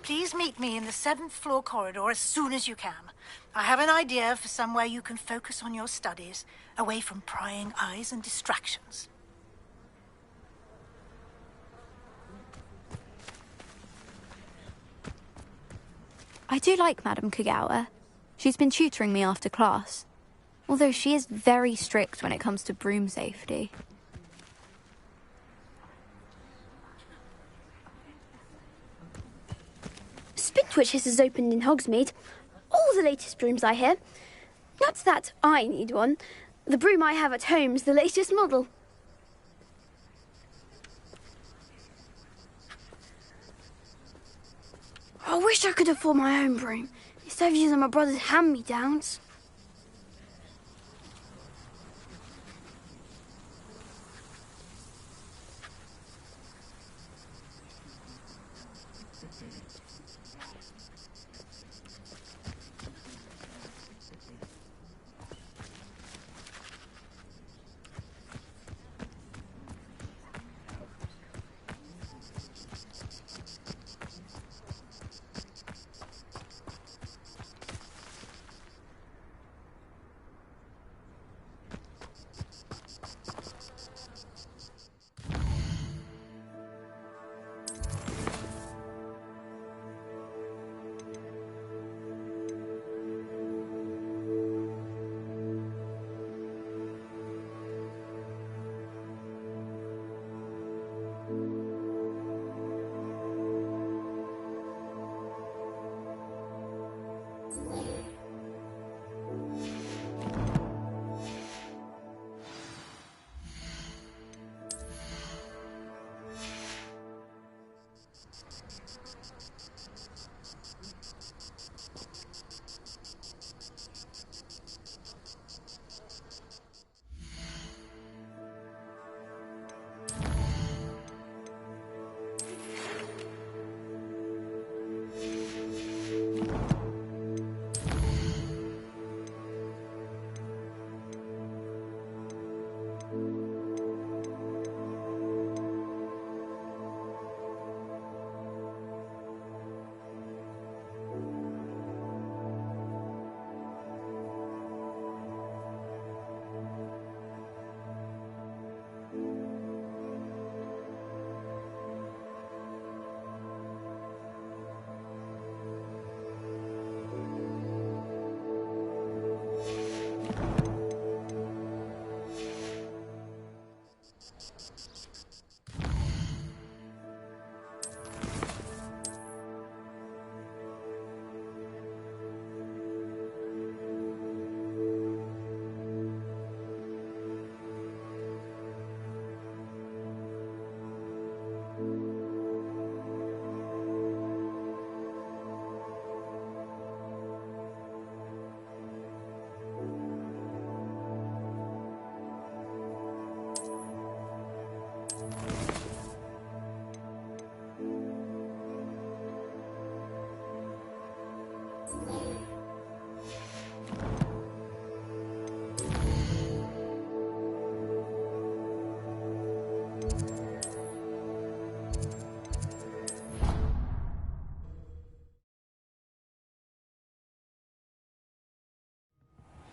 Please meet me in the 7th floor corridor as soon as you can. I have an idea for somewhere you can focus on your studies, away from prying eyes and distractions. I do like Madame Kagawa. She's been tutoring me after class, although she is very strict when it comes to broom safety. Spintwitches has opened in Hogsmeade. All the latest brooms, I hear. Not that I need one. The broom I have at home's the latest model. I wish I could afford my own broom, instead of using my brother's hand-me-downs.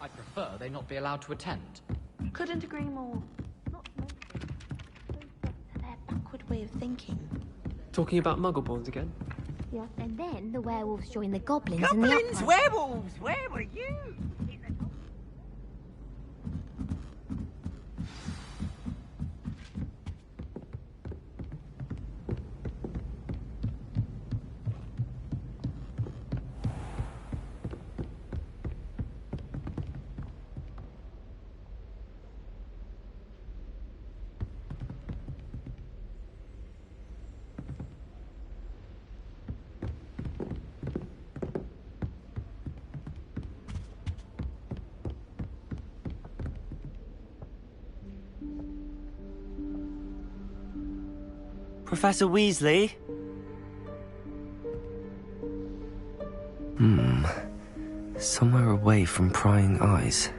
I prefer they not be allowed to attend. Couldn't agree more. Not their backward way of thinking. Talking about Muggleborns again? Yeah. And then the werewolves join the goblins. Goblins, werewolves, where were you? Professor Weasley? Somewhere away from prying eyes.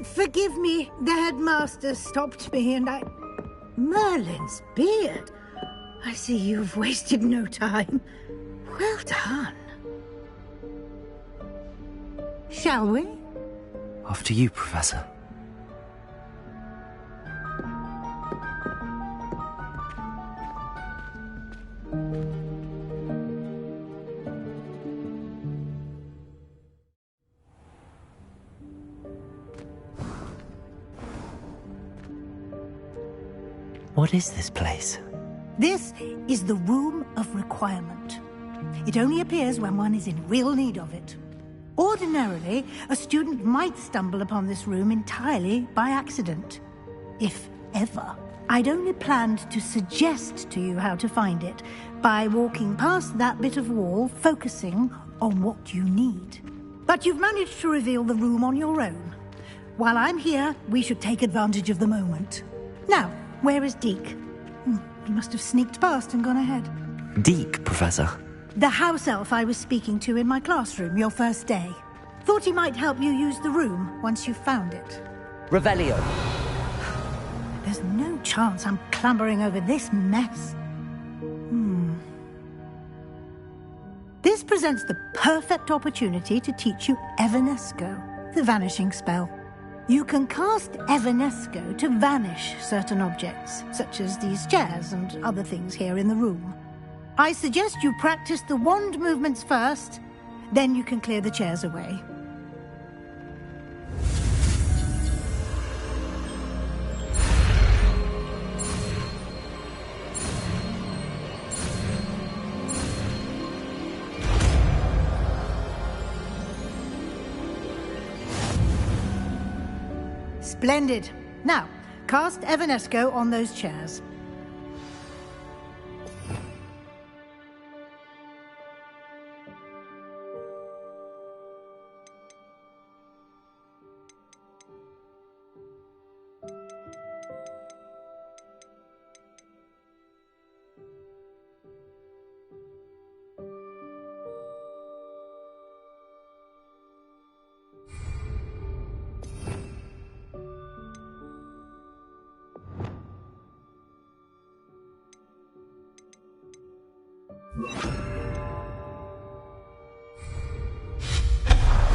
Forgive me, the headmaster stopped me and I... Merlin's beard. I see you've wasted no time. Well done. Shall we? After you, Professor. What is this place? This is the Room of Requirement. It only appears when one is in real need of it. Ordinarily, a student might stumble upon this room entirely by accident. If ever. I'd only planned to suggest to you how to find it by walking past that bit of wall, focusing on what you need. But you've managed to reveal the room on your own. While I'm here, we should take advantage of the moment. Now, where is Deke? He must have sneaked past and gone ahead. Deke, Professor. The house elf I was speaking to in my classroom your first day. Thought he might help you use the room once you found it. Revelio. There's no chance I'm clambering over this mess. This presents the perfect opportunity to teach you Evanesco, the vanishing spell. You can cast Evanesco to vanish certain objects, such as these chairs and other things here in the room. I suggest you practice the wand movements first, then you can clear the chairs away. Splendid. Now, cast Evanesco on those chairs.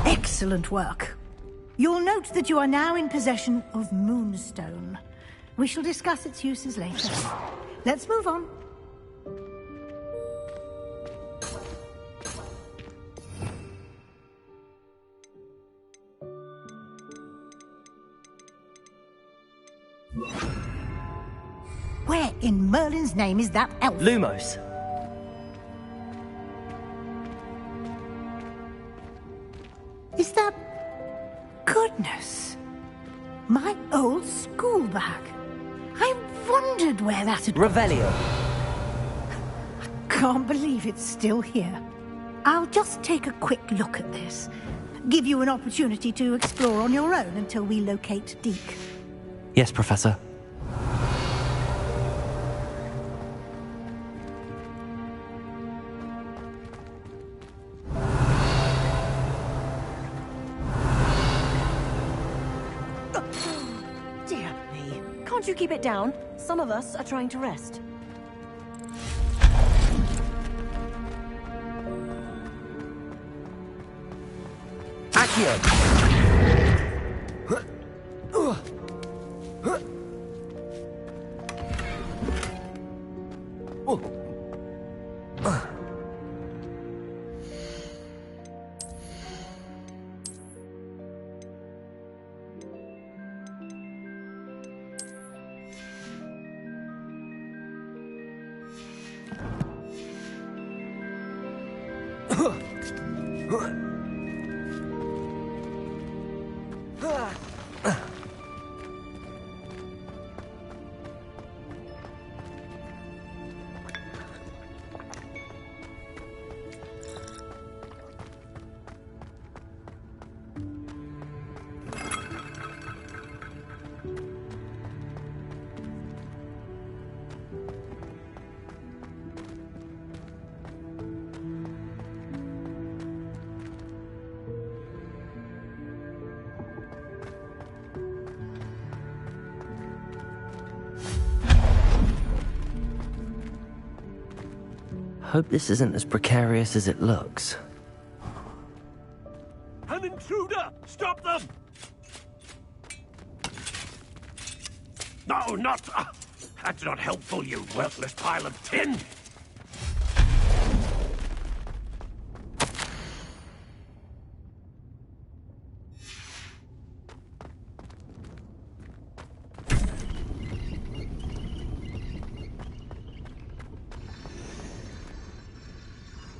Excellent work. You'll note that you are now in possession of Moonstone. We shall discuss its uses later. Let's move on. Where in Merlin's name is that elf? Lumos. Is that... Goodness. My old school bag. I wondered where that had... Revelio. Can't believe it's still here. I'll just take a quick look at this. Give you an opportunity to explore on your own until we locate Deke. Yes, Professor. Dear me. Can't you keep it down? Some of us are trying to rest. Accio. Hope this isn't as precarious as it looks. An intruder! Stop them! No, not... that's not helpful, you worthless pile of tin!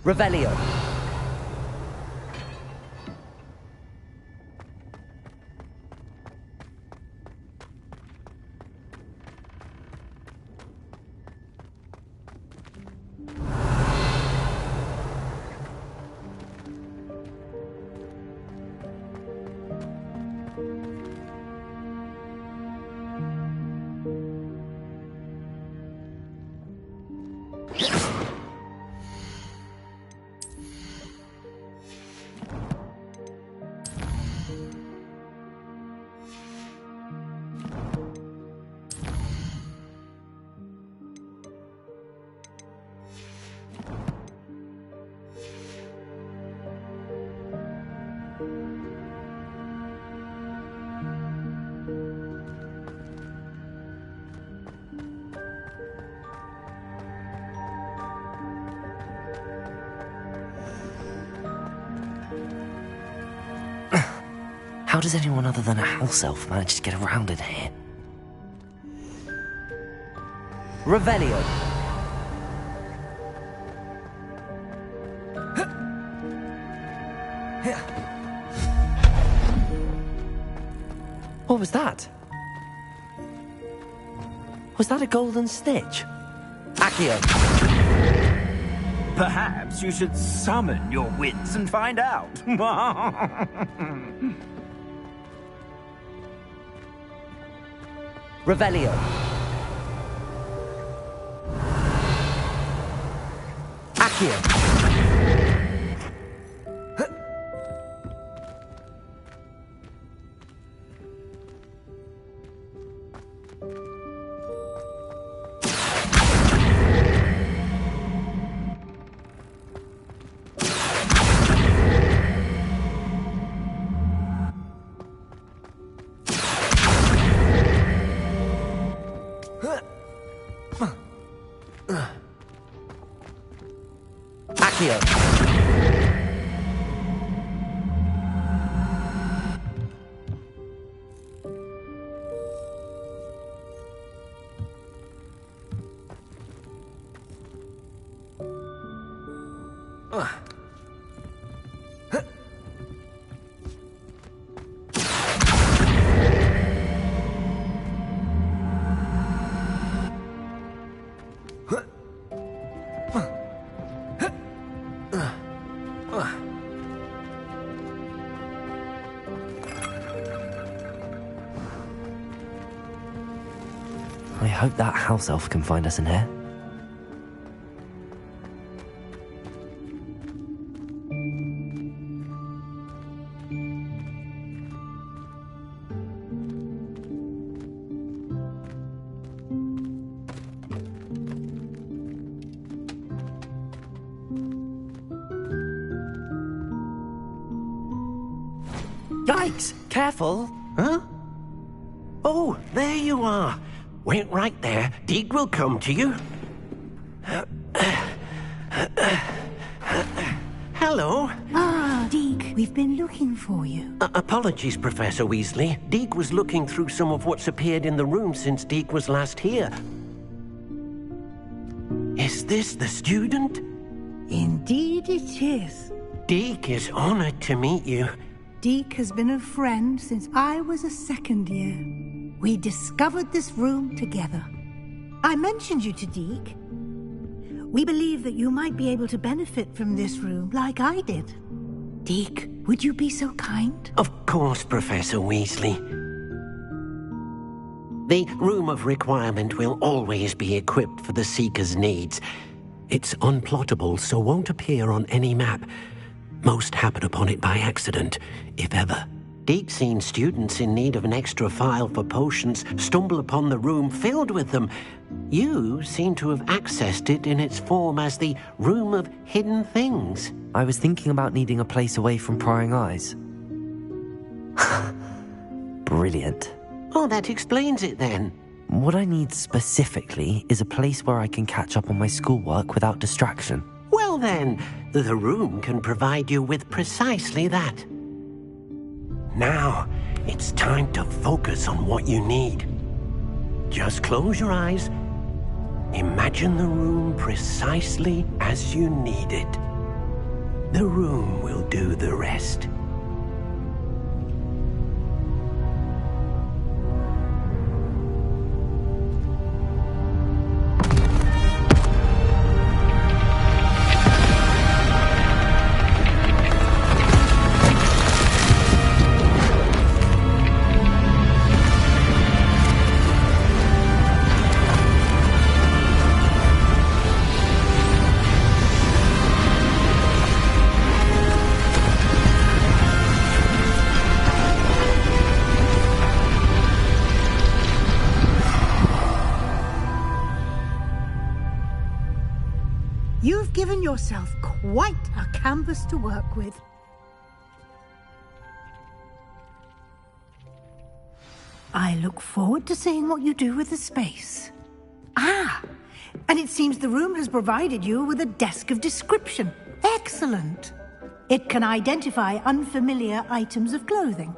Revelio. How does anyone other than a house elf manage to get around in here? Revelio. What was that? Was that a golden snitch? Accio. Perhaps you should summon your wits and find out. Revelio. Accio. I hope that house elf can find us in here. Yikes! Careful! Huh? Oh, there you are. Wait right there. Deek will come to you. Hello. Ah, Deek, we've been looking for you. Apologies, Professor Weasley. Deek was looking through some of what's appeared in the room since Deek was last here. Is this the student? Indeed it is. Deek is honored to meet you. Deek has been a friend since I was a second year. We discovered this room together. I mentioned you to Deek. We believe that you might be able to benefit from this room like I did. Deek, would you be so kind? Of course, Professor Weasley. The Room of Requirement will always be equipped for the Seeker's needs. It's unplottable, so won't appear on any map. Most happen upon it by accident, if ever. Deek's seen students in need of an extra file for potions stumble upon the room filled with them. You seem to have accessed it in its form as the Room of Hidden Things. I was thinking about needing a place away from prying eyes. Brilliant. Oh, that explains it then. What I need specifically is a place where I can catch up on my schoolwork without distraction. Well then, the room can provide you with precisely that. Now, it's time to focus on what you need. Just close your eyes. Imagine the room precisely as you need it. The room will do the rest. You've given yourself quite a canvas to work with. I look forward to seeing what you do with the space. Ah, and it seems the room has provided you with a desk of description. Excellent. It can identify unfamiliar items of clothing.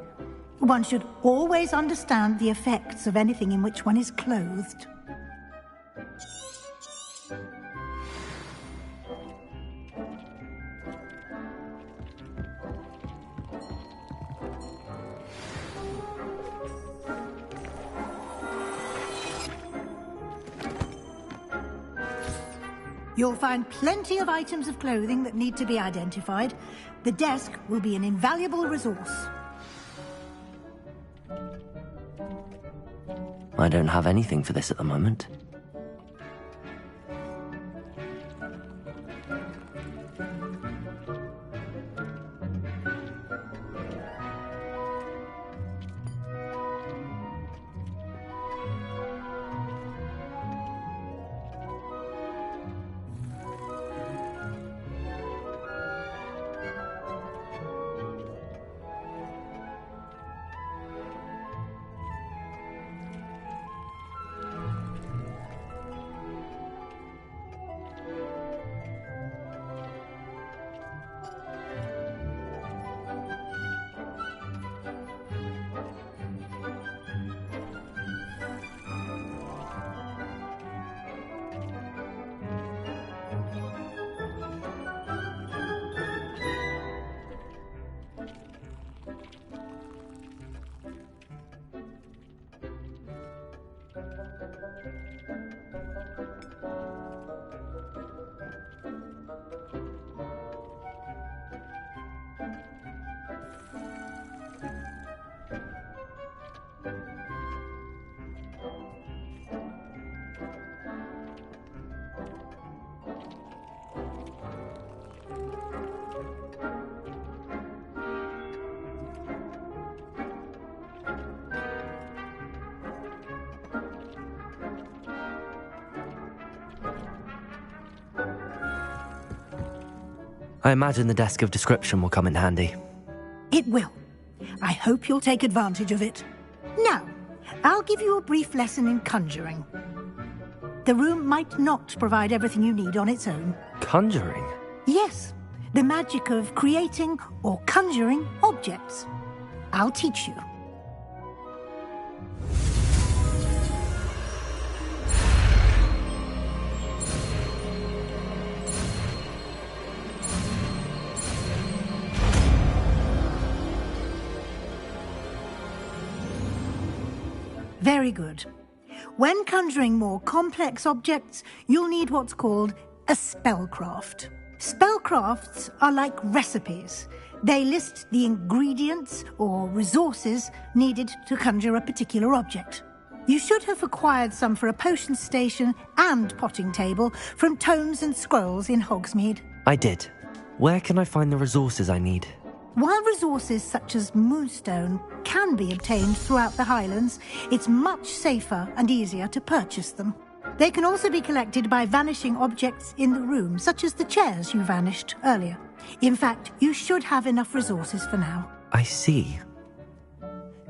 One should always understand the effects of anything in which one is clothed. You'll find plenty of items of clothing that need to be identified. The desk will be an invaluable resource. I don't have anything for this at the moment. I imagine the desk of description will come in handy. It will. I hope you'll take advantage of it. Now, I'll give you a brief lesson in conjuring. The room might not provide everything you need on its own. Conjuring? Yes, the magic of creating or conjuring objects. I'll teach you. Very good. When conjuring more complex objects, you'll need what's called a spellcraft. Spellcrafts are like recipes. They list the ingredients or resources needed to conjure a particular object. You should have acquired some for a potion station and potting table from tomes and scrolls in Hogsmeade. I did. Where can I find the resources I need? While resources such as moonstone can be obtained throughout the Highlands, it's much safer and easier to purchase them. They can also be collected by vanishing objects in the room, such as the chairs you vanished earlier. In fact, you should have enough resources for now. I see.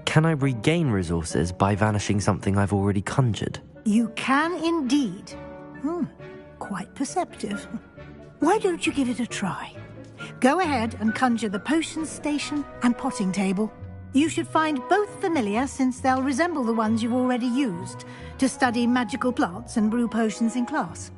Can I regain resources by vanishing something I've already conjured? You can indeed. Quite perceptive. Why don't you give it a try? Go ahead and conjure the potions station and potting table. You should find both familiar, since they'll resemble the ones you've already used to study magical plants and brew potions in class.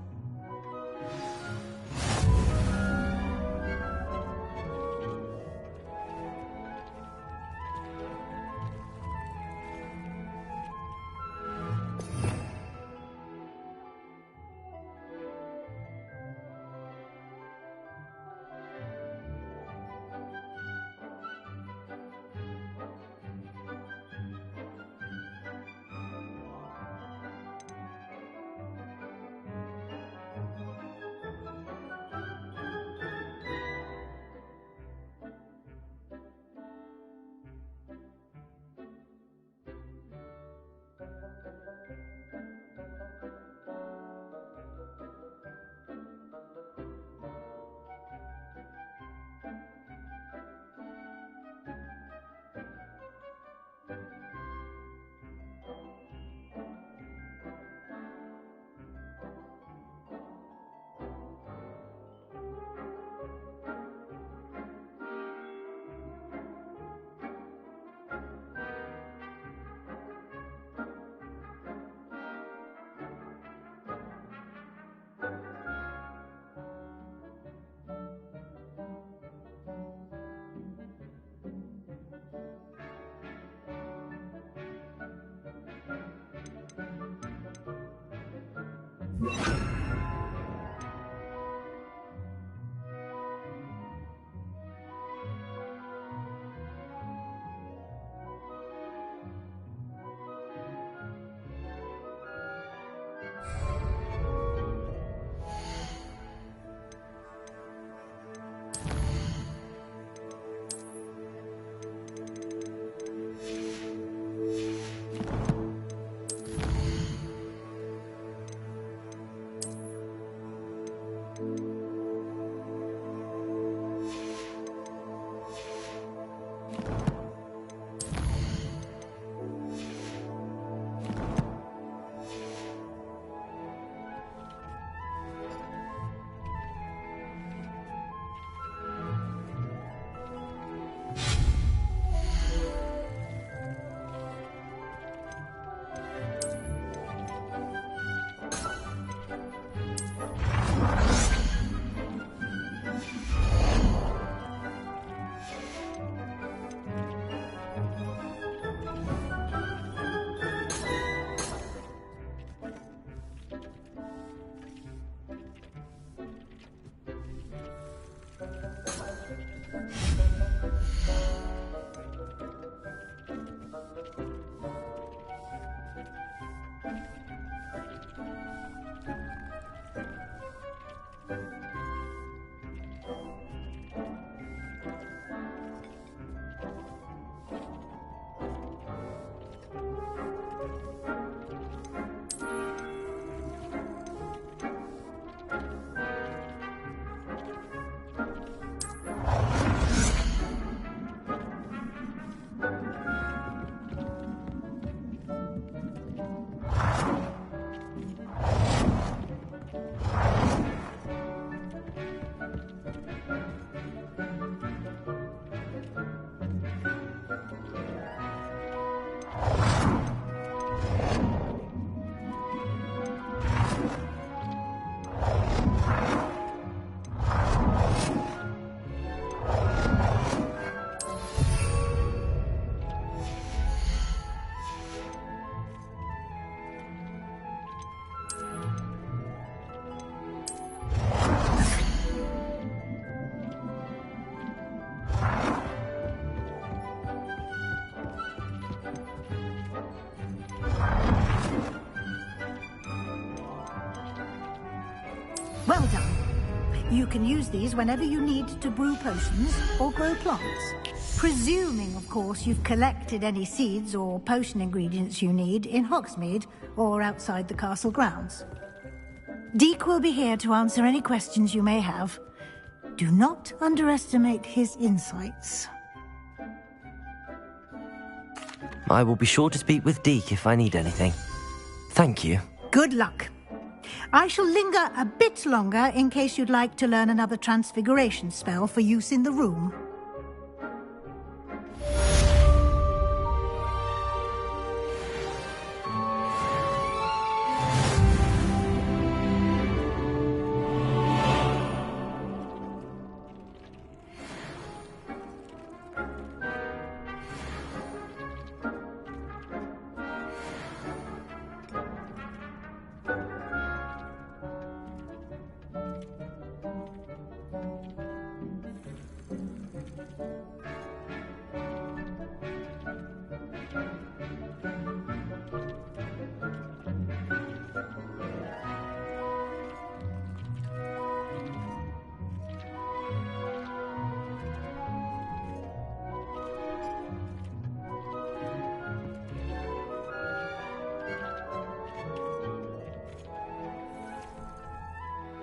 You can use these whenever you need to brew potions or grow plants. Presuming, of course, you've collected any seeds or potion ingredients you need in Hogsmeade or outside the castle grounds. Deke will be here to answer any questions you may have. Do not underestimate his insights. I will be sure to speak with Deke if I need anything. Thank you. Good luck. I shall linger a bit longer in case you'd like to learn another transfiguration spell for use in the room.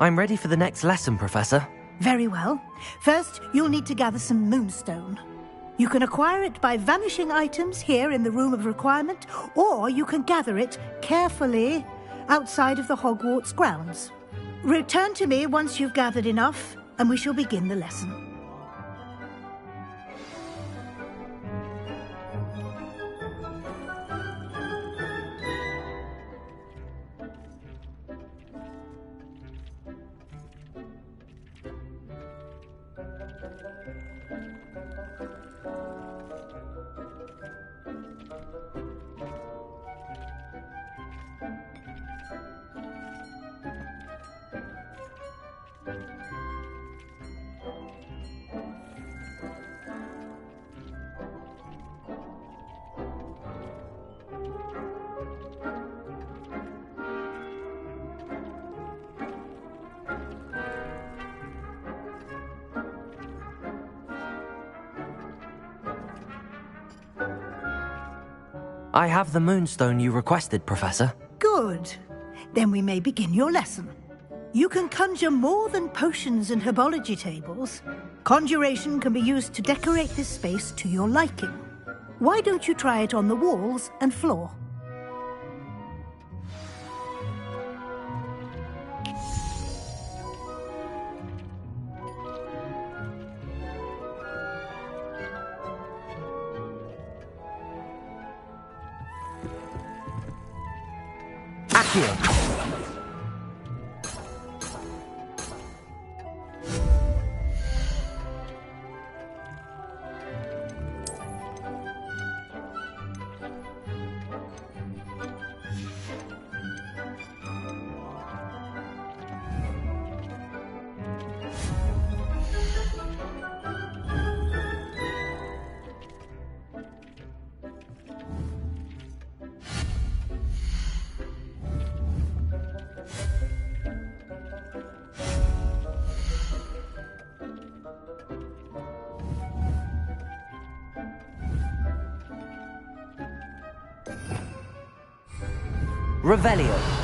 I'm ready for the next lesson, Professor. Very well. First, you'll need to gather some moonstone. You can acquire it by vanishing items here in the Room of Requirement, or you can gather it carefully outside of the Hogwarts grounds. Return to me once you've gathered enough, and we shall begin the lesson. I have the moonstone you requested, Professor. Good. Then we may begin your lesson. You can conjure more than potions and herbology tables. Conjuration can be used to decorate this space to your liking. Why don't you try it on the walls and floor? Accio. Revelio.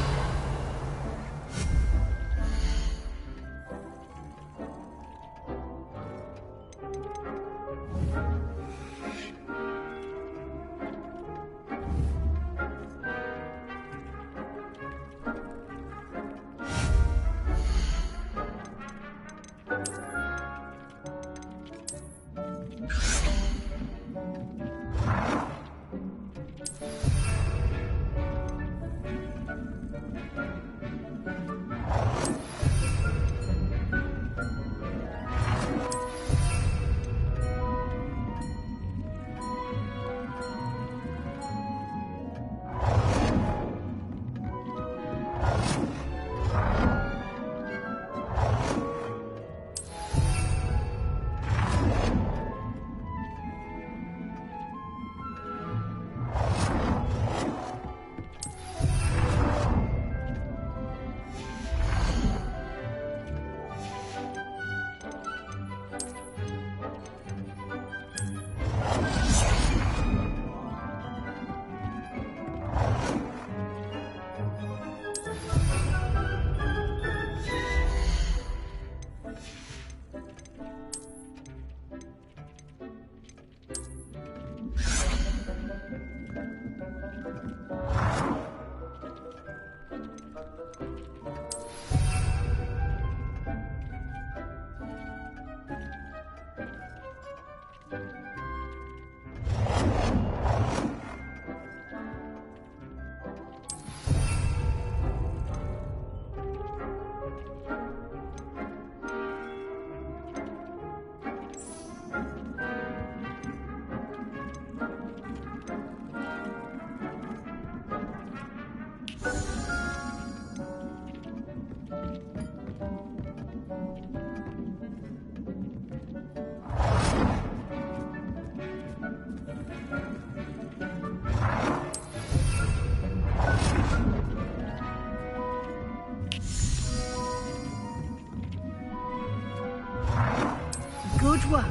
Good work.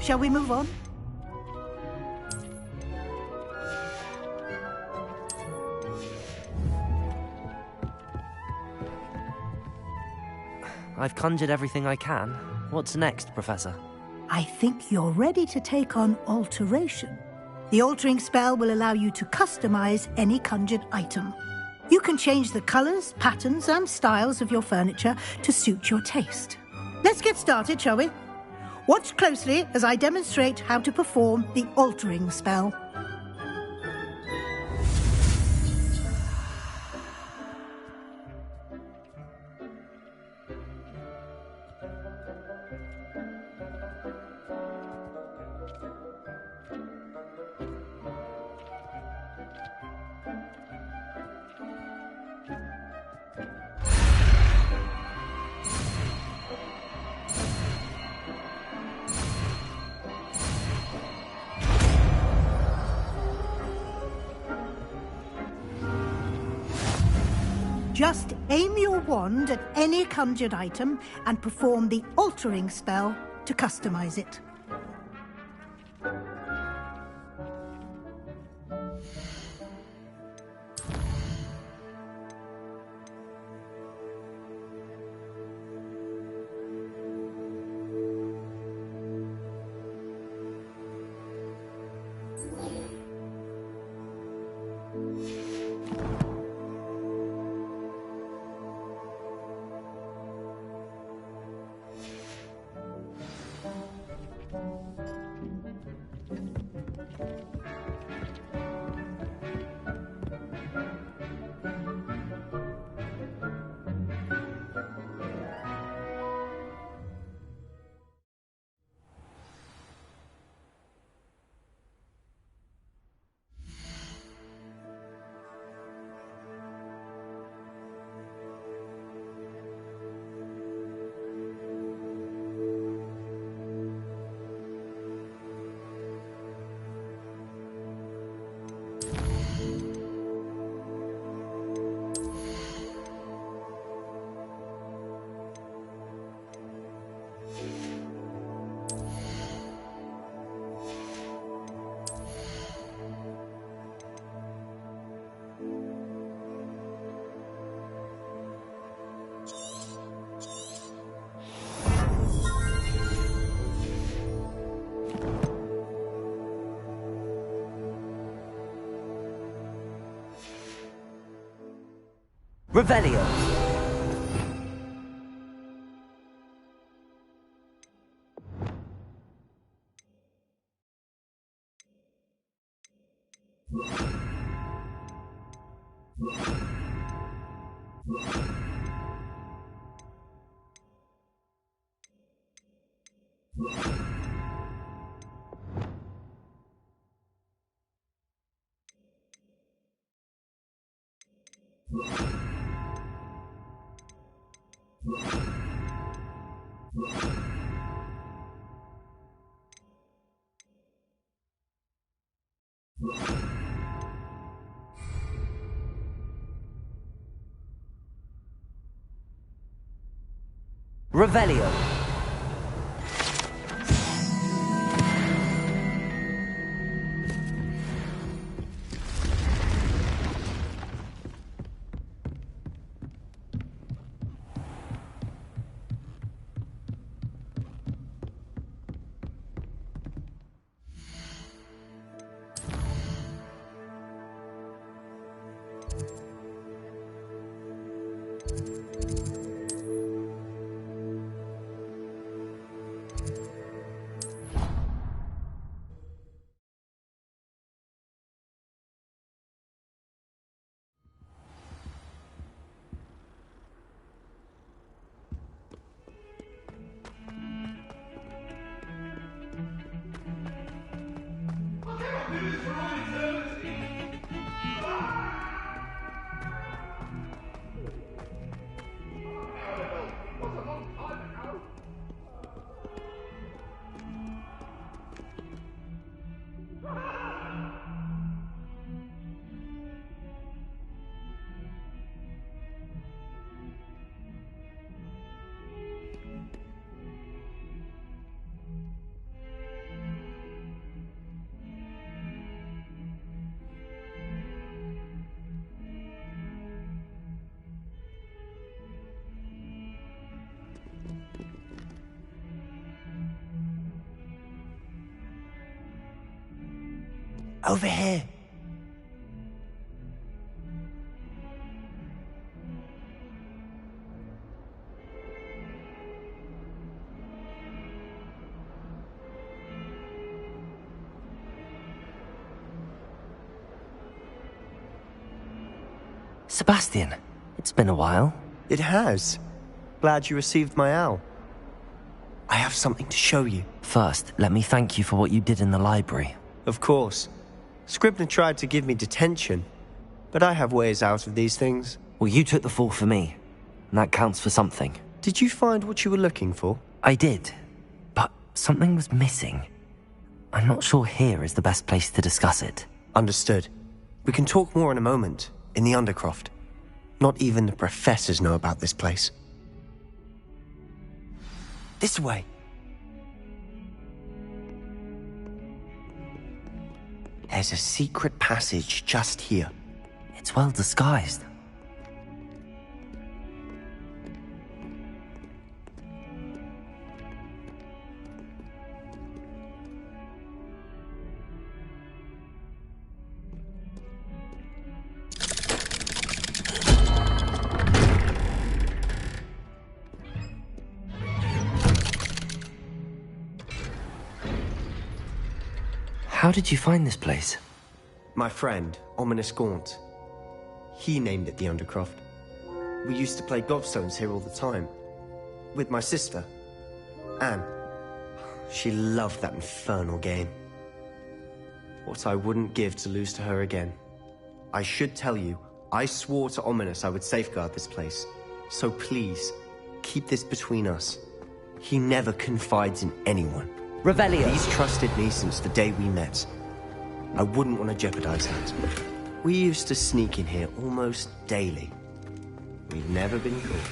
Shall we move on? I've conjured everything I can. What's next, Professor? I think you're ready to take on alteration. The altering spell will allow you to customize any conjured item. You can change the colors, patterns, and styles of your furniture to suit your taste. Let's get started, shall we? Watch closely as I demonstrate how to perform the altering spell. Just aim your wand at any conjured item and perform the altering spell to customize it. Revelio. Revelio. Over here. Sebastian, it's been a while. It has. Glad you received my owl. I have something to show you. First, let me thank you for what you did in the library. Of course. Scribner tried to give me detention, but I have ways out of these things. Well, you took the fall for me, and that counts for something. Did you find what you were looking for? I did, but something was missing. I'm not sure here is the best place to discuss it. Understood. We can talk more in a moment, in the Undercroft. Not even the professors know about this place. This way. There's a secret passage just here. It's well disguised. How did you find this place? My friend, Ominous Gaunt. He named it the Undercroft. We used to play gobstones here all the time. With my sister, Anne. She loved that infernal game. What I wouldn't give to lose to her again. I should tell you, I swore to Ominous I would safeguard this place. So please, keep this between us. He never confides in anyone. Revelio. He's trusted me since the day we met. I wouldn't want to jeopardize that. We used to sneak in here almost daily. We've never been caught.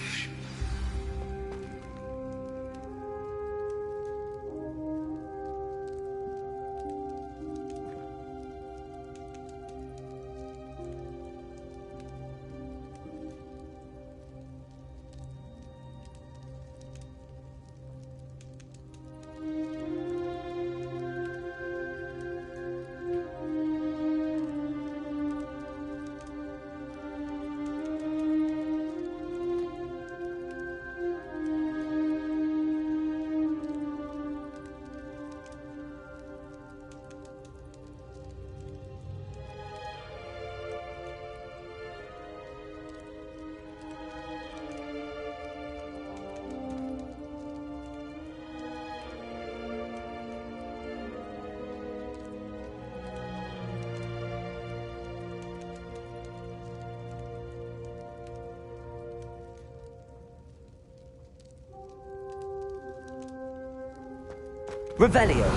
Revelio.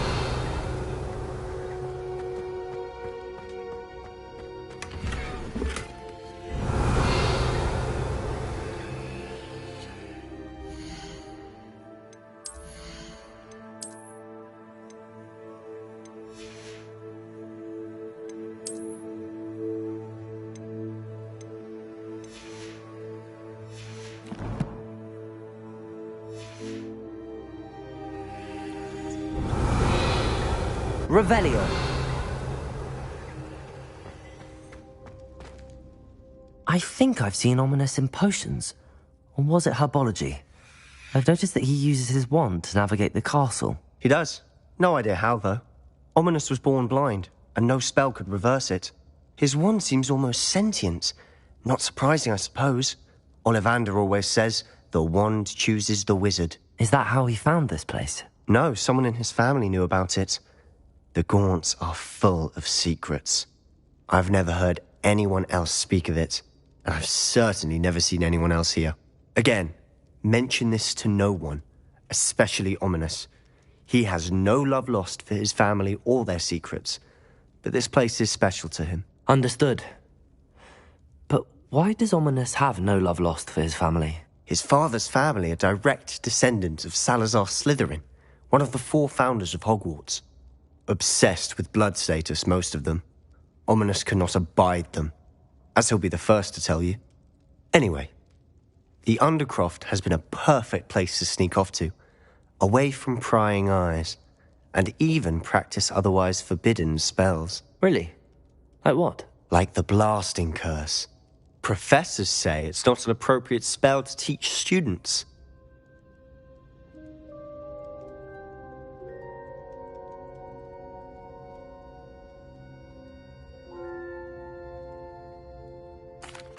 Revelio. I think I've seen Ominous in potions. Or was it herbology? I've noticed that he uses his wand to navigate the castle. He does. No idea how, though. Ominous was born blind, and no spell could reverse it. His wand seems almost sentient. Not surprising, I suppose. Ollivander always says, the wand chooses the wizard. Is that how he found this place? No, someone in his family knew about it. The Gaunts are full of secrets. I've never heard anyone else speak of it, and I've certainly never seen anyone else here. Again, mention this to no one, especially Ominous. He has no love lost for his family or their secrets, but this place is special to him. Understood. But why does Ominous have no love lost for his family? His father's family are direct descendants of Salazar Slytherin, one of the 4 founders of Hogwarts. Obsessed with blood status, most of them. Ominous cannot abide them, as he'll be the first to tell you. Anyway, the Undercroft has been a perfect place to sneak off to, away from prying eyes, and even practice otherwise forbidden spells. Really? Like what? Like the blasting curse. Professors say it's not an appropriate spell to teach students.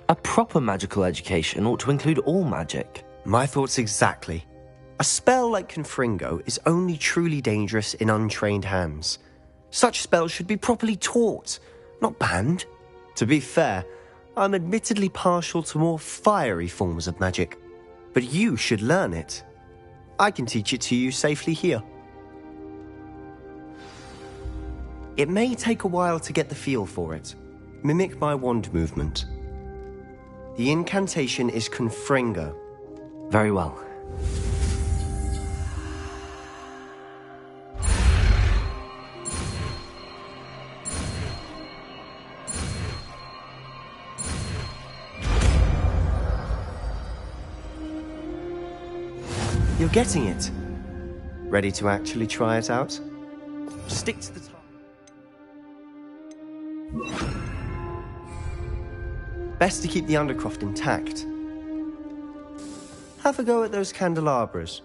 A proper magical education ought to include all magic. My thoughts exactly. A spell like Confringo is only truly dangerous in untrained hands. Such spells should be properly taught, not banned. To be fair, I'm admittedly partial to more fiery forms of magic, but you should learn it. I can teach it to you safely here. It may take a while to get the feel for it. Mimic my wand movement. The incantation is Confringo. Very well. You're getting it. Ready to actually try it out? Stick to the target. Best to keep the Undercroft intact. Have a go at those candelabras.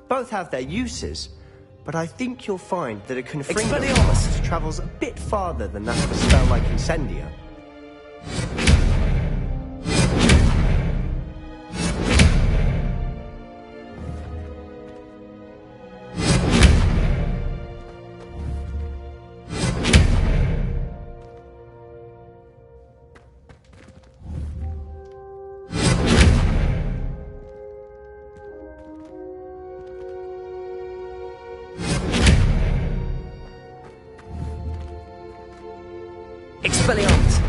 Both have their uses, but I think you'll find that a Confringo travels a bit farther than that of a spell like Incendio. Expelliarmus!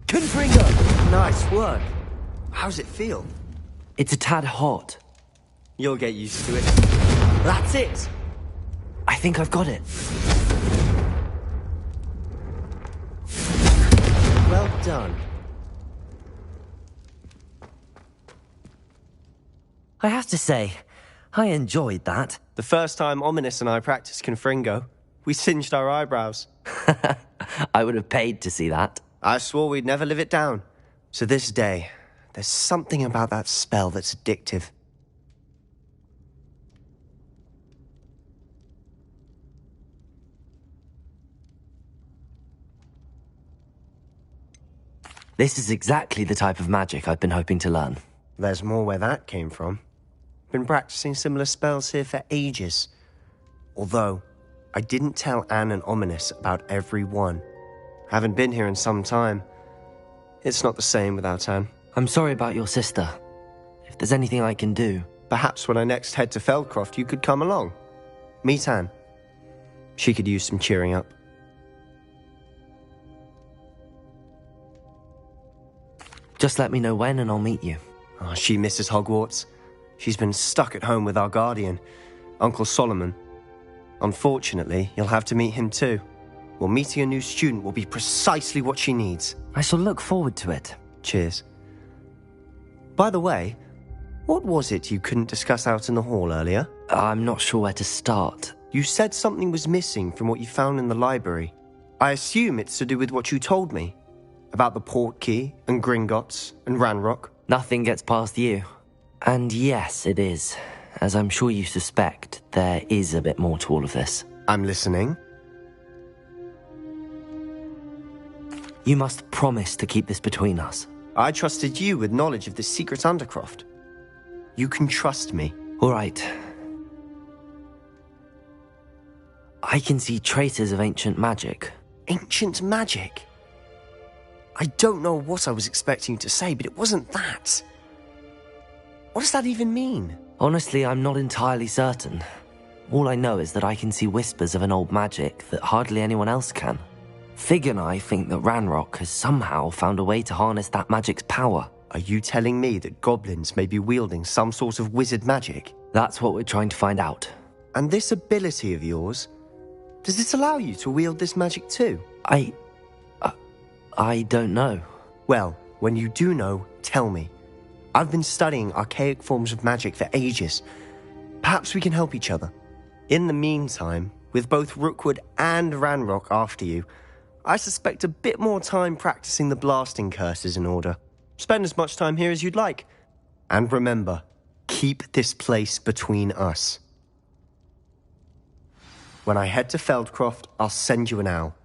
Confringo! Nice work. How's it feel? It's a tad hot. You'll get used to it. That's it! I think I've got it. Well done. I have to say, I enjoyed that. The first time Ominous and I practiced Confringo, we singed our eyebrows. I would have paid to see that. I swore we'd never live it down. To this day, there's something about that spell that's addictive. This is exactly the type of magic I've been hoping to learn. There's more where that came from. Been practicing similar spells here for ages. Although, I didn't tell Anne and Ominous about every one. Haven't been here in some time. It's not the same without Anne. I'm sorry about your sister. If there's anything I can do... Perhaps when I next head to Feldcroft, you could come along. Meet Anne. She could use some cheering up. Just let me know when and I'll meet you. Oh, she misses Hogwarts. She's been stuck at home with our guardian, Uncle Solomon. Unfortunately, you'll have to meet him too. Well, meeting a new student will be precisely what she needs. I shall look forward to it. Cheers. By the way, what was it you couldn't discuss out in the hall earlier? I'm not sure where to start. You said something was missing from what you found in the library. I assume it's to do with what you told me. About the Portkey, and Gringotts, and Ranrock. Nothing gets past you. And yes, it is. As I'm sure you suspect, there is a bit more to all of this. I'm listening. You must promise to keep this between us. I trusted you with knowledge of the secret Undercroft. You can trust me. All right. I can see traces of ancient magic. Ancient magic? I don't know what I was expecting you to say, but it wasn't that. What does that even mean? Honestly, I'm not entirely certain. All I know is that I can see whispers of an old magic that hardly anyone else can. Fig and I think that Ranrock has somehow found a way to harness that magic's power. Are you telling me that goblins may be wielding some sort of wizard magic? That's what we're trying to find out. And this ability of yours, does it allow you to wield this magic too? I don't know. Well, when you do know, tell me. I've been studying archaic forms of magic for ages. Perhaps we can help each other. In the meantime, with both Rookwood and Ranrock after you, I suspect a bit more time practicing the blasting curse is in order. Spend as much time here as you'd like. And remember, keep this place between us. When I head to Feldcroft, I'll send you an owl.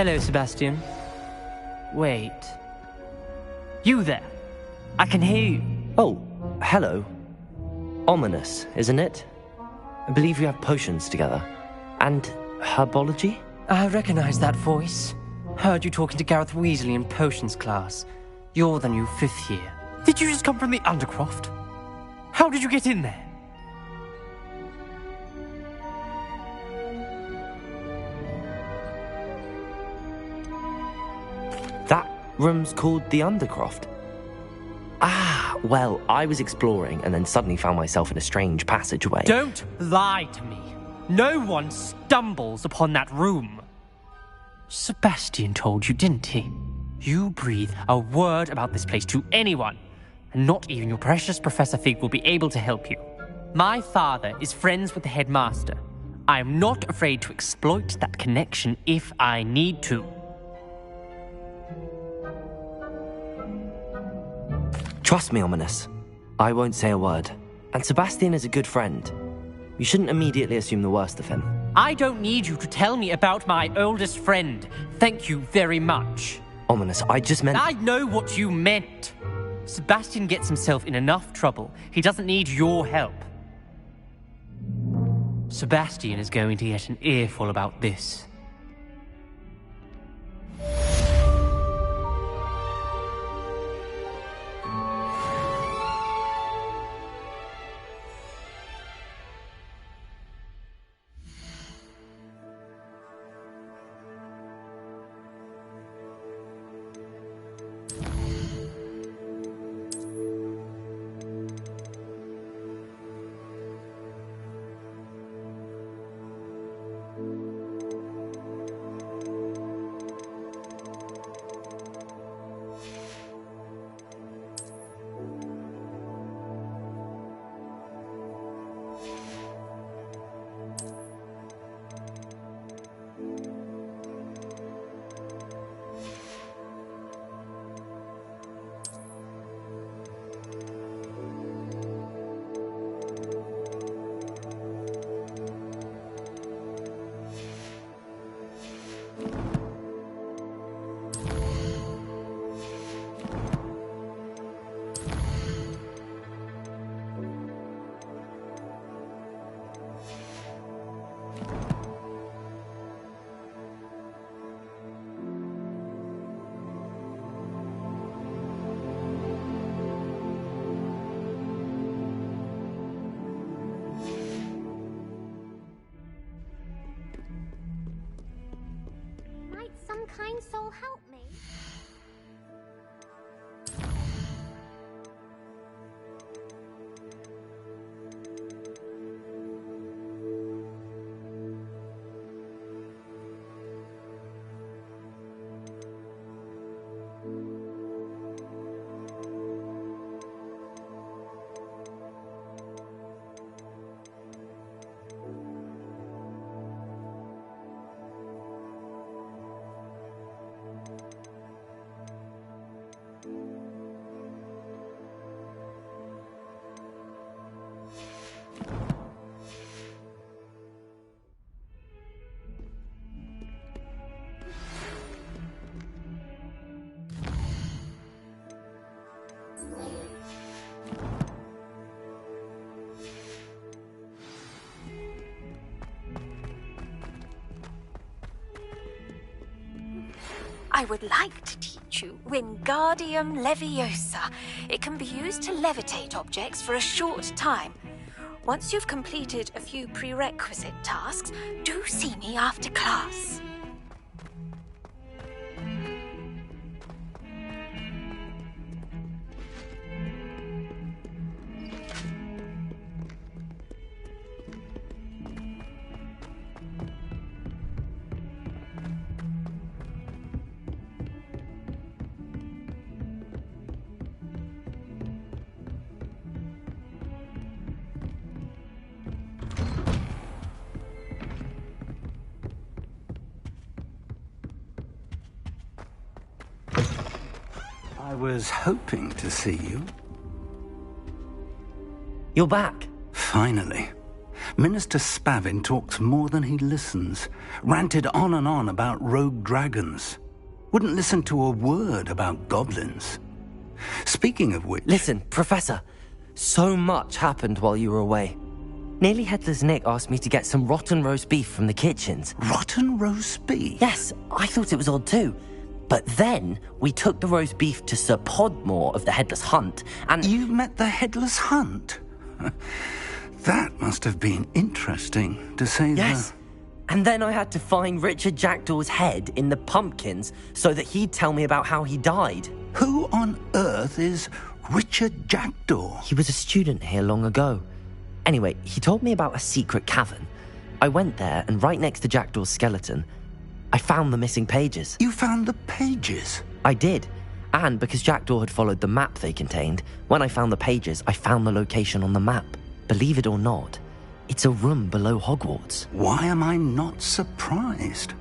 Hello, Sebastian. Wait. You there? I can hear you. Oh, hello. Ominous, isn't it? I believe you have potions together. And herbology? I recognize that voice. Heard you talking to Gareth Weasley in potions class. You're the new 5th year. Did you just come from the Undercroft? How did you get in there? That room's called the Undercroft. Ah, well, I was exploring and then suddenly found myself in a strange passageway. Don't lie to me. No one stumbles upon that room. Sebastian told you, didn't he? You breathe a word about this place to anyone, and not even your precious Professor Fig will be able to help you. My father is friends with the headmaster. I am not afraid to exploit that connection if I need to. Trust me, Ominous. I won't say a word. And Sebastian is a good friend. You shouldn't immediately assume the worst of him. I don't need you to tell me about my oldest friend. Thank you very much. Ominous, I just meant... I know what you meant. Sebastian gets himself in enough trouble. He doesn't need your help. Sebastian is going to get an earful about this. Some kind soul help me. I would like to teach you Wingardium Leviosa. It can be used to levitate objects for a short time. Once you've completed a few prerequisite tasks, do see me after class. I was hoping to see you. You're back. Finally. Minister Spavin talks more than he listens. Ranted on and on about rogue dragons. Wouldn't listen to a word about goblins. Speaking of which... Listen, Professor. So much happened while you were away. Nearly Headless Nick asked me to get some rotten roast beef from the kitchens. Rotten roast beef? Yes, I thought it was odd too. But then we took the roast beef to Sir Podmore of the Headless Hunt, and... You met the Headless Hunt? That must have been interesting, to say the... Yes. And then I had to find Richard Jackdaw's head in the pumpkins so that he'd tell me about how he died. Who on earth is Richard Jackdaw? He was a student here long ago. Anyway, he told me about a secret cavern. I went there, and right next to Jackdaw's skeleton, I found the missing pages. You found the pages? I did. And because Jackdaw had followed the map they contained, when I found the pages, I found the location on the map. Believe it or not, it's a room below Hogwarts. Why am I not surprised?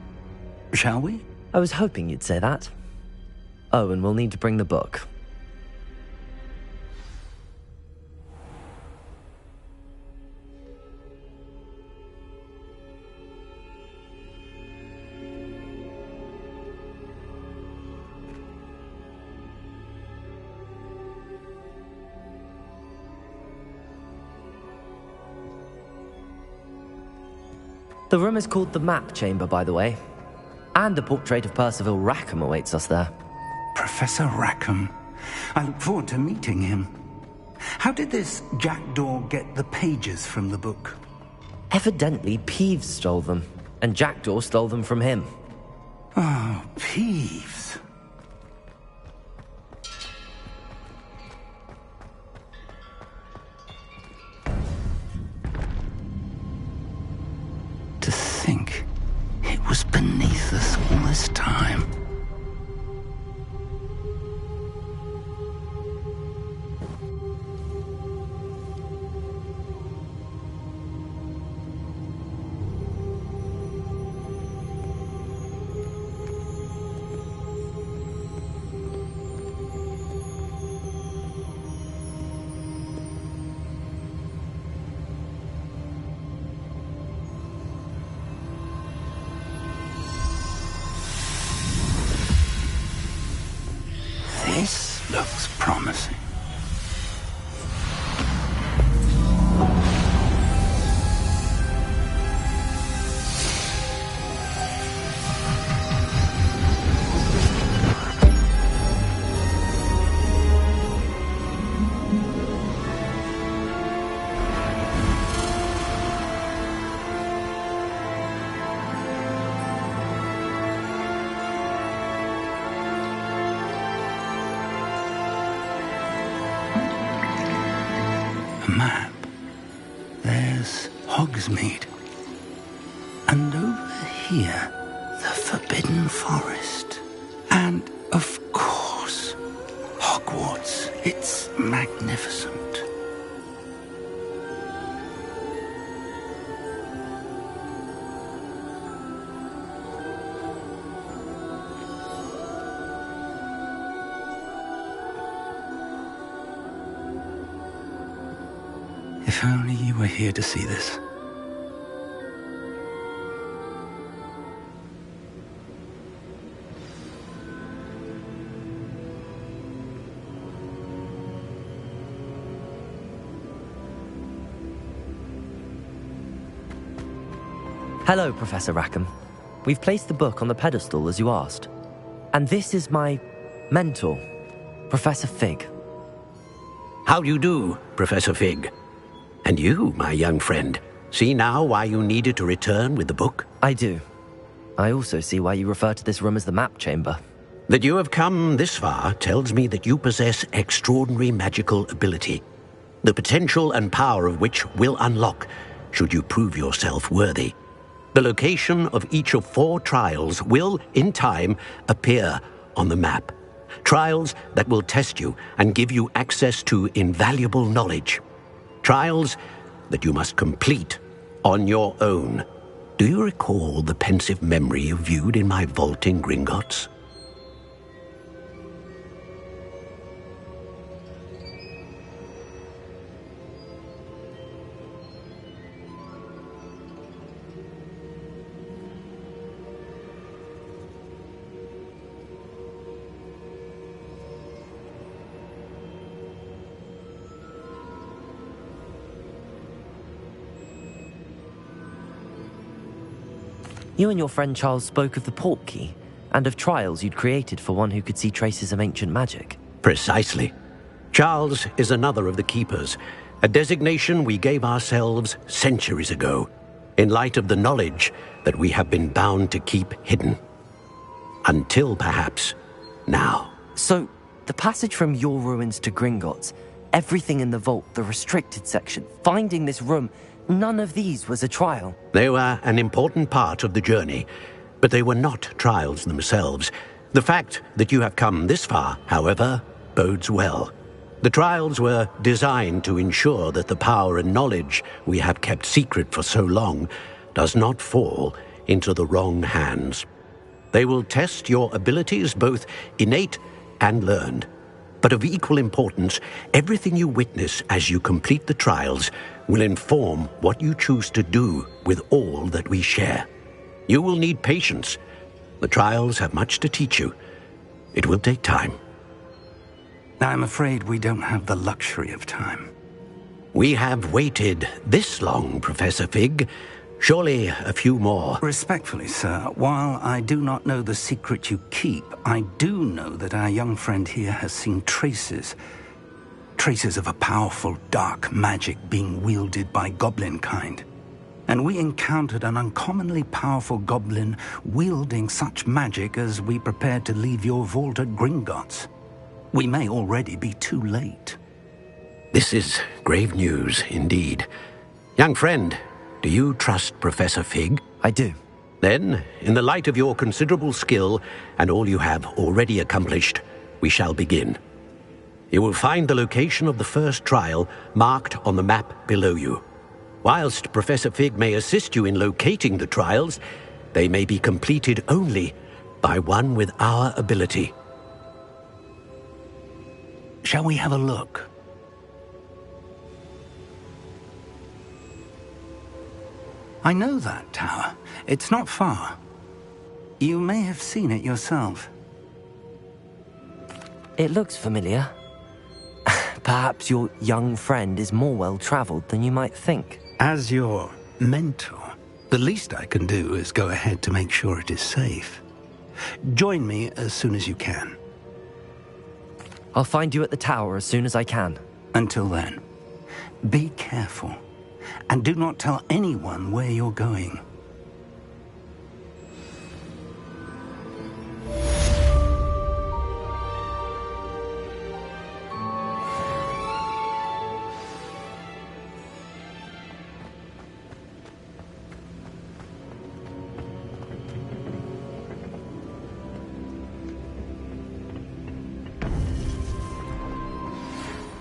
Shall we? I was hoping you'd say that. Oh, and we'll need to bring the book. The room is called the Map Chamber, by the way. And a portrait of Percival Rackham awaits us there. Professor Rackham. I look forward to meeting him. How did this Jackdaw get the pages from the book? Evidently, Peeves stole them, and Jackdaw stole them from him. Oh, Peeves. To think it was beneath us all this time. This looks promising. A map. There's Hogsmeade. And over here, the Forbidden Forest. And, of course, Hogwarts. It's magnificent. If only you were here to see this. Hello, Professor Rackham. We've placed the book on the pedestal as you asked. And this is my mentor, Professor Fig. How do you do, Professor Fig? And you, my young friend, see now why you needed to return with the book? I do. I also see why you refer to this room as the Map Chamber. That you have come this far tells me that you possess extraordinary magical ability, the potential and power of which will unlock should you prove yourself worthy. The location of each of 4 trials will, in time, appear on the map. Trials that will test you and give you access to invaluable knowledge. Trials that you must complete on your own. Do you recall the pensive memory you viewed in my vault in Gringotts? You and your friend Charles spoke of the port key, and of trials you'd created for one who could see traces of ancient magic. Precisely. Charles is another of the Keepers, a designation we gave ourselves centuries ago, in light of the knowledge that we have been bound to keep hidden. Until, perhaps, now. So, the passage from your ruins to Gringotts, everything in the vault, the restricted section, finding this room, none of these was a trial. They were an important part of the journey, but they were not trials themselves. The fact that you have come this far, however, bodes well. The trials were designed to ensure that the power and knowledge we have kept secret for so long does not fall into the wrong hands. They will test your abilities, both innate and learned. But of equal importance, everything you witness as you complete the trials will inform what you choose to do with all that we share. You will need patience. The trials have much to teach you. It will take time. I'm afraid we don't have the luxury of time. We have waited this long, Professor Fig. Surely a few more. Respectfully, sir, while I do not know the secret you keep, I do know that our young friend here has seen traces of a powerful dark magic being wielded by goblin kind. And we encountered an uncommonly powerful goblin wielding such magic as we prepared to leave your vault at Gringotts. We may already be too late. This is grave news, indeed. Young friend, do you trust Professor Fig? I do. Then, in the light of your considerable skill and all you have already accomplished, we shall begin. You will find the location of the first trial marked on the map below you. Whilst Professor Fig may assist you in locating the trials, they may be completed only by one with our ability. Shall we have a look? I know that tower. It's not far. You may have seen it yourself. It looks familiar. Perhaps your young friend is more well-traveled than you might think. As your mentor, the least I can do is go ahead to make sure it is safe. Join me as soon as you can. I'll find you at the tower as soon as I can. Until then, be careful, and do not tell anyone where you're going.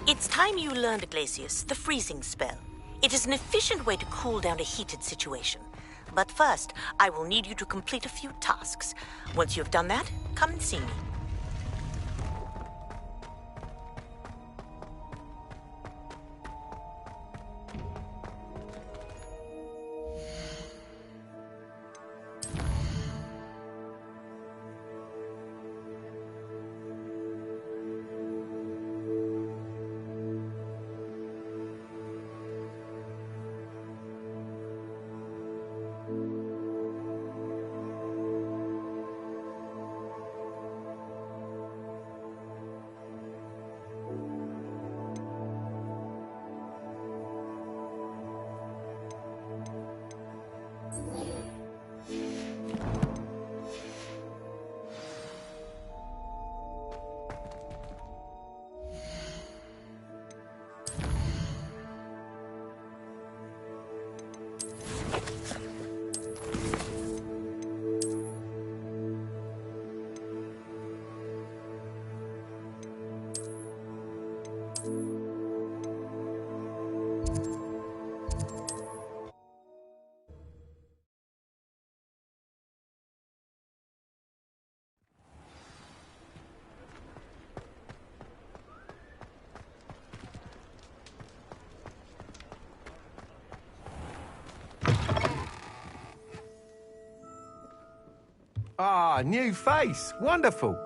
It's time you learned, Glacius, the freezing spell. It is an efficient way to cool down a heated situation. But first, I will need you to complete a few tasks. Once you have done that, come and see me. Ah, new face. Wonderful.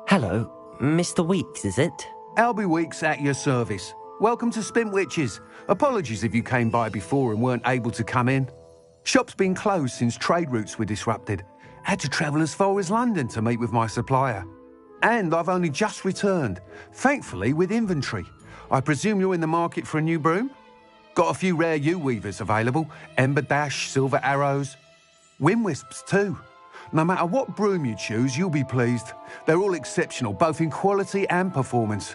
Hello, Mr. Weeks, is it? Albie Weeks at your service. Welcome to Spint Witches. Apologies if you came by before and weren't able to come in. Shop's been closed since trade routes were disrupted. Had to travel as far as London to meet with my supplier. And I've only just returned, thankfully with inventory. I presume you're in the market for a new broom? Got a few rare U-weavers available. Ember Dash, Silver Arrows. Wind Wisps too. No matter what broom you choose, you'll be pleased. They're all exceptional, both in quality and performance.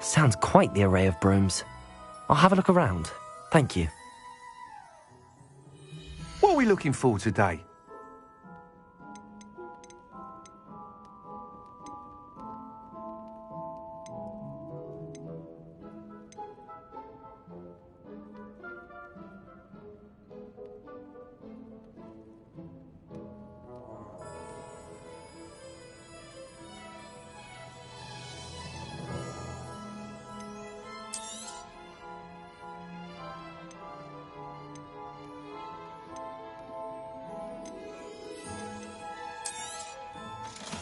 Sounds quite the array of brooms. I'll have a look around. Thank you. What are we looking for today?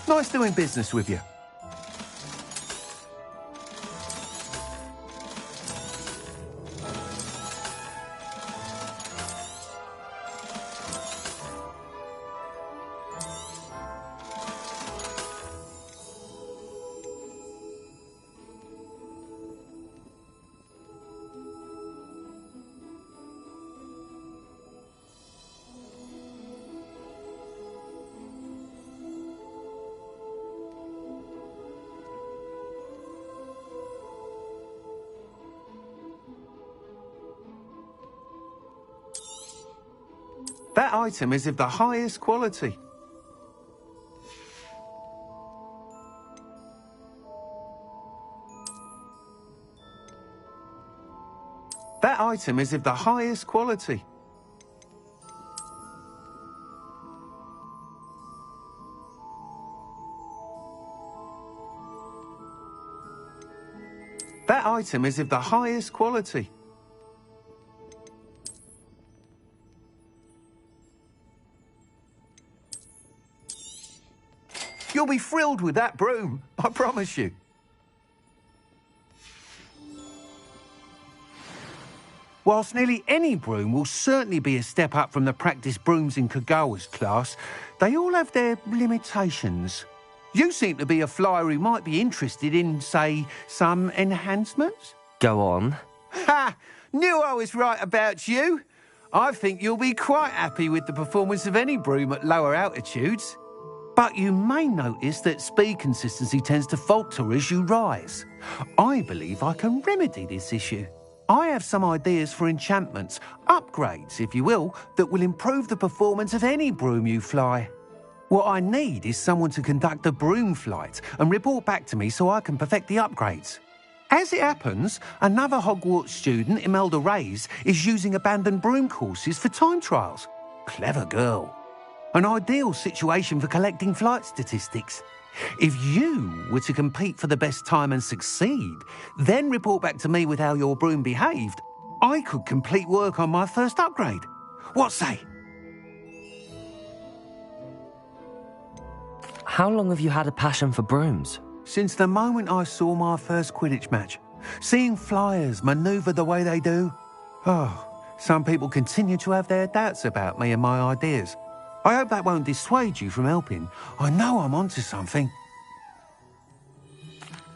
Nice doing business with you. That item is of the highest quality. That item is of the highest quality. That item is of the highest quality. You'll be thrilled with that broom, I promise you. Whilst nearly any broom will certainly be a step up from the practice brooms in Kagawa's class, they all have their limitations. You seem to be a flyer who might be interested in, say, some enhancements? Go on. Ha! Knew I was right about you. I think you'll be quite happy with the performance of any broom at lower altitudes. But you may notice that speed consistency tends to falter as you rise. I believe I can remedy this issue. I have some ideas for enchantments, upgrades, if you will, that will improve the performance of any broom you fly. What I need is someone to conduct a broom flight and report back to me so I can perfect the upgrades. As it happens, another Hogwarts student, Imelda Reyes, is using abandoned broom courses for time trials. Clever girl. An ideal situation for collecting flight statistics. If you were to compete for the best time and succeed, then report back to me with how your broom behaved, I could complete work on my first upgrade. What say? How long have you had a passion for brooms? Since the moment I saw my first Quidditch match. Seeing flyers manoeuvre the way they do. Oh, some people continue to have their doubts about me and my ideas. I hope that won't dissuade you from helping. I know I'm onto something.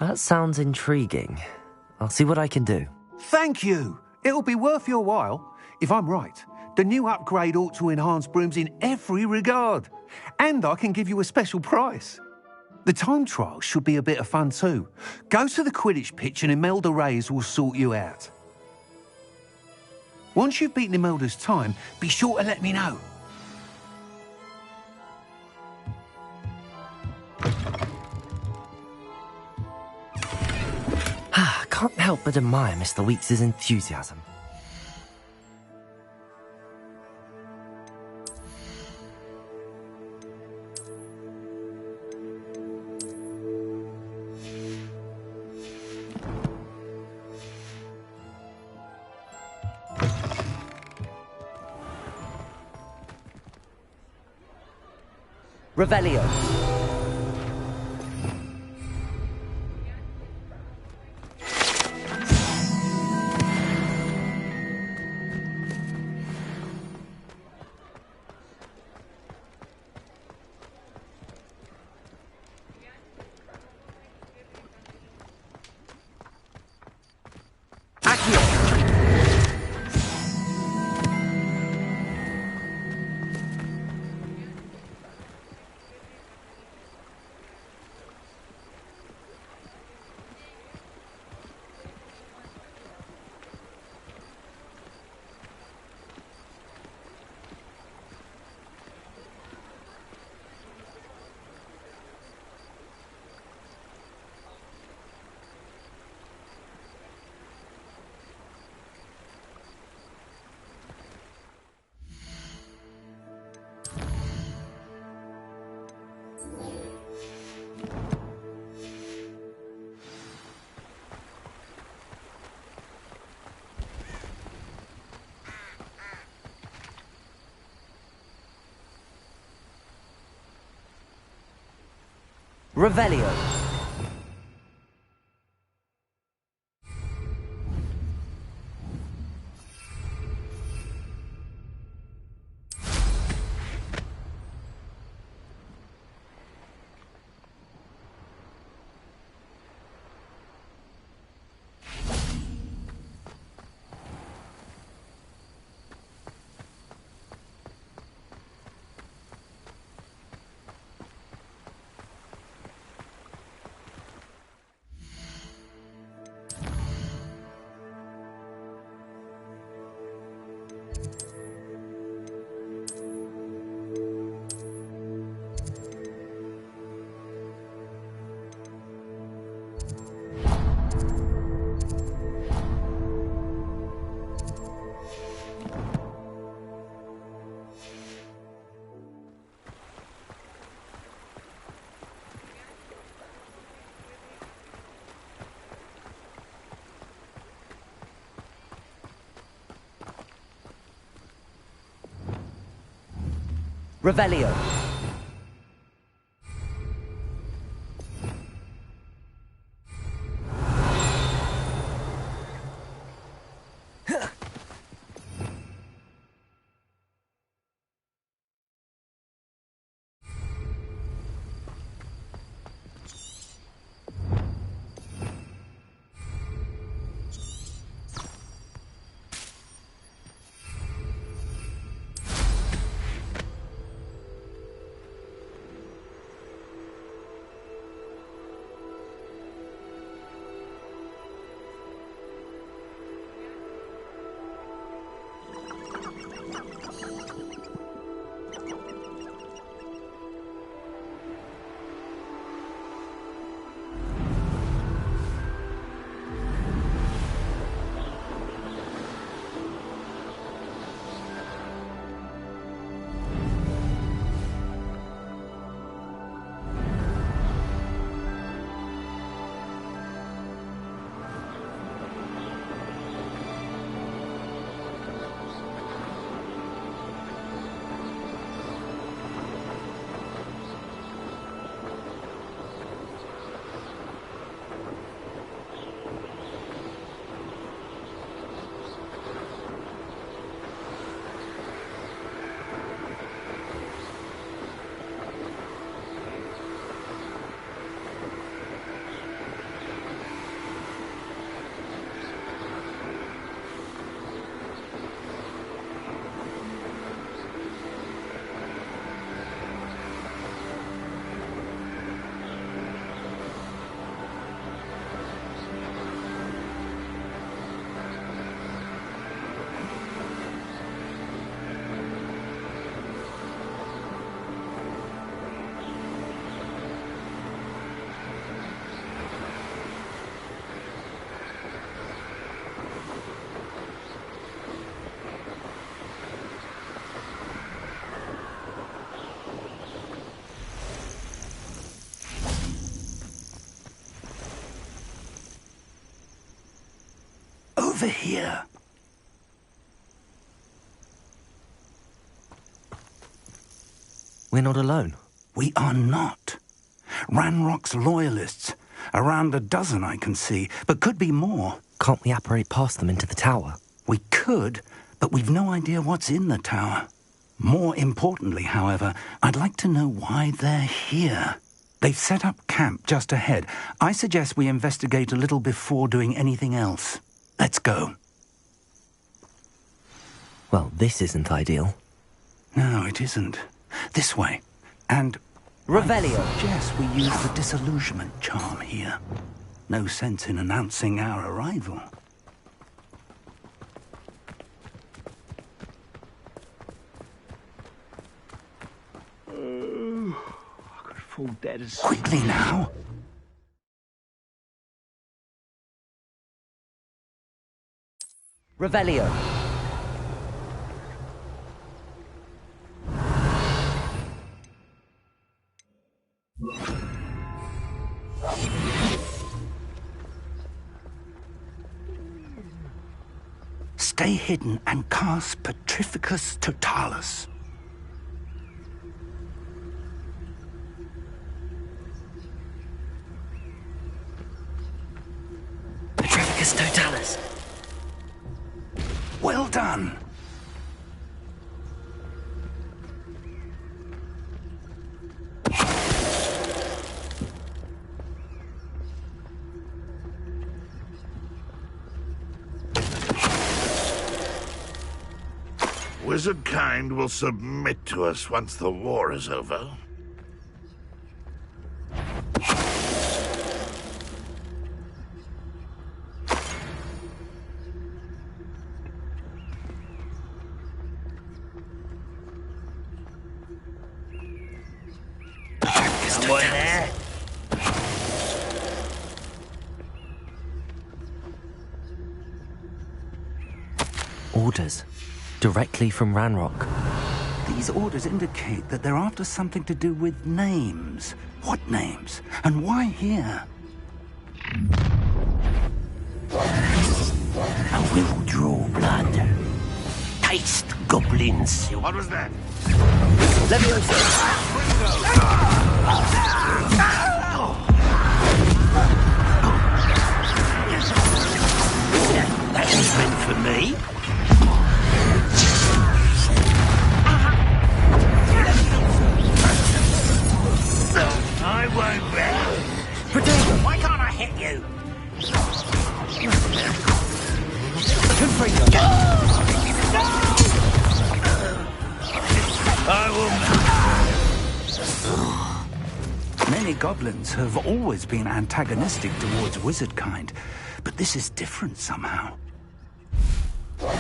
That sounds intriguing. I'll see what I can do. Thank you. It'll be worth your while. If I'm right, the new upgrade ought to enhance brooms in every regard. And I can give you a special price. The time trial should be a bit of fun too. Go to the Quidditch pitch and Imelda Reyes will sort you out. Once you've beaten Imelda's time, be sure to let me know. Can't help but admire Mr. Weekes' enthusiasm. Revelio. Revelio. Revelio. Over here. We're not alone. We are not. Ranrock's loyalists. Around a dozen I can see, but could be more. Can't we apparate past them into the tower? We could, but we've no idea what's in the tower. More importantly, however, I'd like to know why they're here. They've set up camp just ahead. I suggest we investigate a little before doing anything else. Let's go. Well, this isn't ideal. No, it isn't. This way. And Revelio. I suggest we use the disillusionment charm here. No sense in announcing our arrival. I could fall dead as Quickly now. Revelio. Stay hidden and cast Petrificus Totalis. Petrificus Totalis. Well done. Wizard kind will submit to us once the war is over. Somewhere there. Orders. Directly from Ranrock. These orders indicate that they're after something to do with names. What names? And why here? I will draw blood. Taste goblins. What was that? That was meant for me. I won't rest. Potato, why can't I hit you? Many goblins have always been antagonistic towards wizard kind, but this is different somehow. Oh,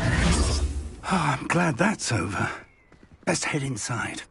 I'm glad that's over. Best head inside.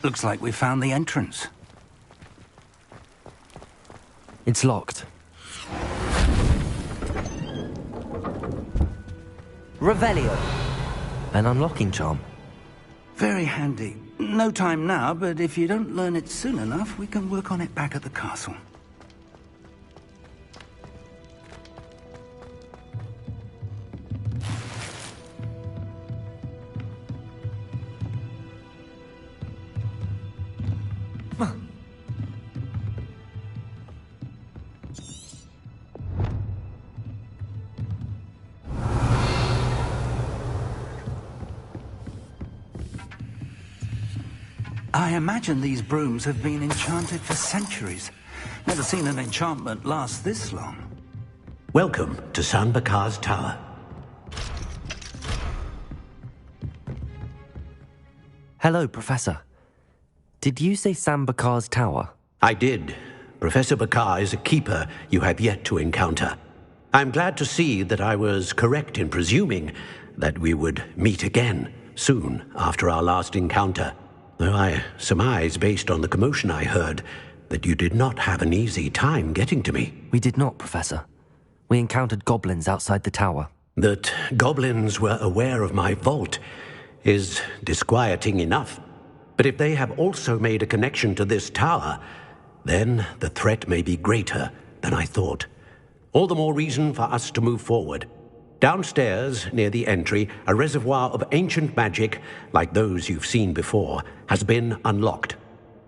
Looks like we found the entrance. It's locked. Revelio. An unlocking charm. Very handy. No time now, but if you don't learn it soon enough, we can work on it back at the castle. I imagine these brooms have been enchanted for centuries. Never seen an enchantment last this long. Welcome to San Bakar's Tower. Hello, Professor. Did you say Sam Bakar's tower? I did. Professor Bakar is a keeper you have yet to encounter. I'm glad to see that I was correct in presuming that we would meet again soon after our last encounter. Though I surmise, based on the commotion I heard, that you did not have an easy time getting to me. We did not, Professor. We encountered goblins outside the tower. That goblins were aware of my vault is disquieting enough. But if they have also made a connection to this tower, then the threat may be greater than I thought. All the more reason for us to move forward. Downstairs, near the entry, a reservoir of ancient magic, like those you've seen before, has been unlocked.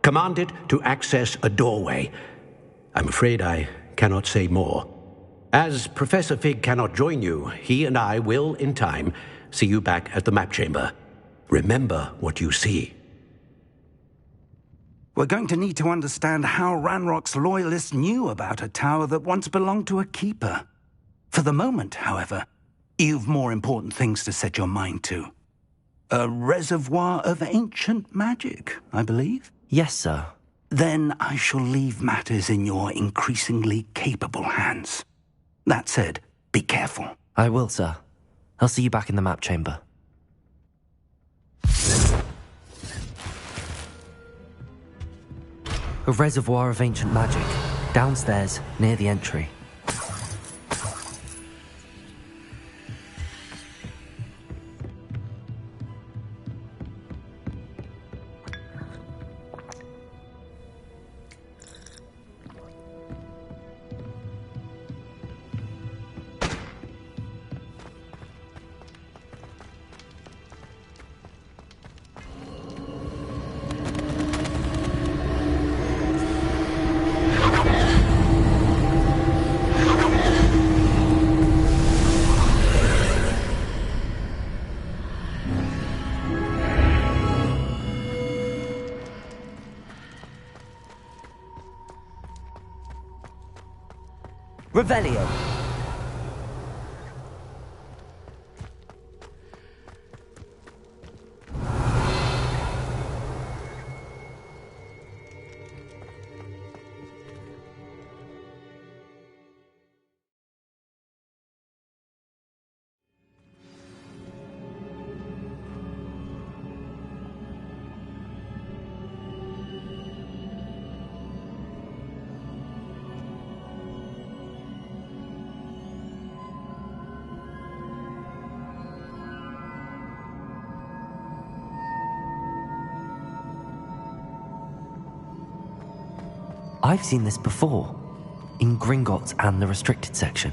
Command it to access a doorway. I'm afraid I cannot say more. As Professor Fig cannot join you, he and I will, in time, see you back at the map chamber. Remember what you see. We're going to need to understand how Ranrock's loyalists knew about a tower that once belonged to a keeper. For the moment, however, you've more important things to set your mind to. A reservoir of ancient magic, I believe? Yes, sir. Then I shall leave matters in your increasingly capable hands. That said, be careful. I will, sir. I'll see you back in the map chamber. A reservoir of ancient magic, downstairs, near the entry. Revelio. I've seen this before, in Gringotts and the restricted section.